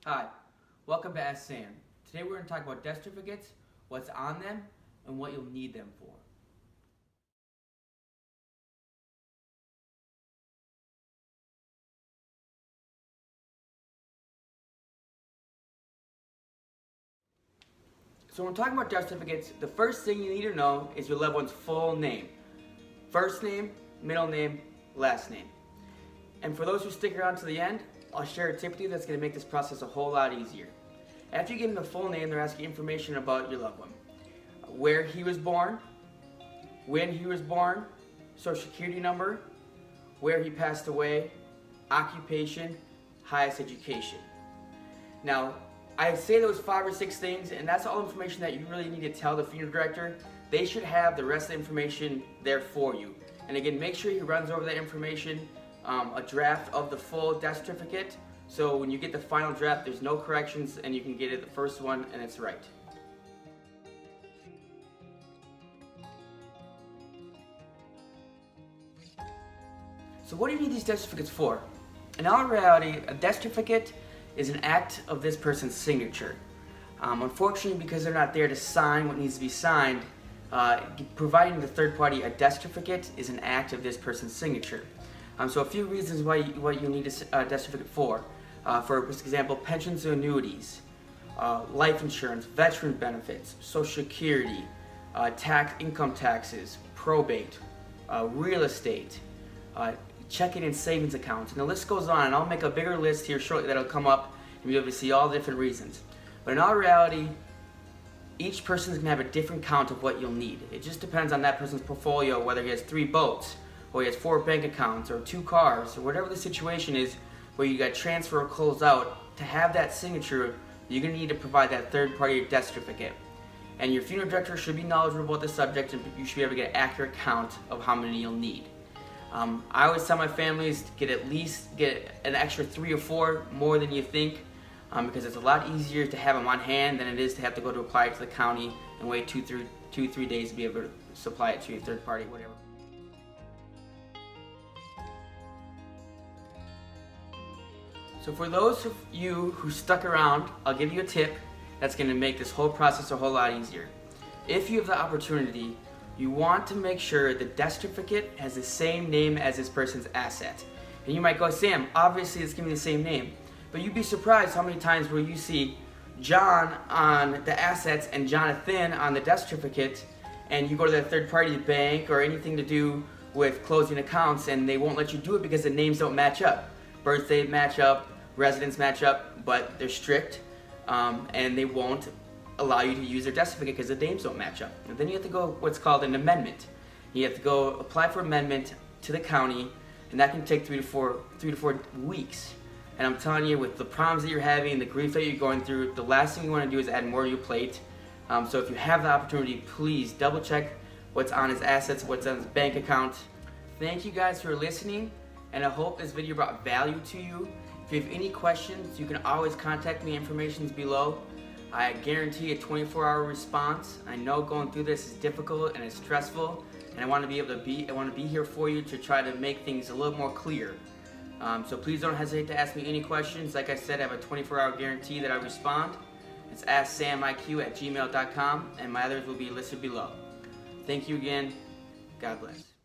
Hi, welcome to Ask Sam. Today we're going to talk about death certificates, what's on them, and what you'll need them for. So when we're talking about death certificates, the first thing you need to know is your loved one's full name. First name, middle name, last name. And for those who stick around to the end, I'll share a tip with you that's going to make this process a whole lot easier. After you give them the full name, they're asking information about your loved one. Where he was born, when he was born, social security number, where he passed away, occupation, highest education. Now, I say those 5 or 6 things, and that's all information that you really need to tell the funeral director. They should have the rest of the information there for you. And again, make sure he runs over that information, a draft of the full death certificate, so when you get the final draft, there's no corrections and you can get it the first one and it's right. So what do you need these death certificates for? In all reality, a death certificate is an act of this person's signature. Unfortunately, because they're not there to sign what needs to be signed, providing the third party a death certificate is an act of this person's signature. So a few reasons why you need a death certificate for. For example, pensions and annuities, life insurance, veteran benefits, social security, income taxes, probate, real estate, checking and savings accounts, and the list goes on, and I'll make a bigger list here shortly that'll come up and you'll be able to see all the different reasons. But in all reality, each person is going to have a different count of what you'll need. It just depends on that person's portfolio, whether he has 3 boats, or he has 4 bank accounts, or 2 cars, or whatever the situation is where you got transfer or close out. To have that signature, you're going to need to provide that third party death certificate. And your funeral director should be knowledgeable about the subject, and you should be able to get an accurate count of how many you'll need. I always tell my families to get an extra 3 or 4 more than you think, because it's a lot easier to have them on hand than it is to have to go to apply it to the county and wait 2-3 days to be able to supply it to your third party, whatever. So for those of you who stuck around, I'll give you a tip that's going to make this whole process a whole lot easier. If you have the opportunity, you want to make sure the death certificate has the same name as this person's asset. And you might go, Sam, obviously it's giving the same name. But you'd be surprised how many times where you see John on the assets and Jonathan on the death certificate, and you go to the third party bank or anything to do with closing accounts, and they won't let you do it because the names don't match up. Birthday match up, residence match up, but they're strict, and they won't allow you to use their death certificate because the names don't match up. And then you have to go what's called an amendment. You have to go apply for amendment to the county, and that can take 3 to 4 weeks. And I'm telling you, with the problems that you're having, the grief that you're going through, the last thing you want to do is add more to your plate. So if you have the opportunity, please double check what's on his assets, what's on his bank account. Thank you guys for listening, and I hope this video brought value to you. If you have any questions, you can always contact me. Information's below. I guarantee a 24-hour response. I know going through this is difficult and it's stressful, and I want to be here for you to try to make things a little more clear. So please don't hesitate to ask me any questions. Like I said, I have a 24-hour guarantee that I respond. It's AskSamIQ@gmail.com, and my others will be listed below. Thank you again. God bless.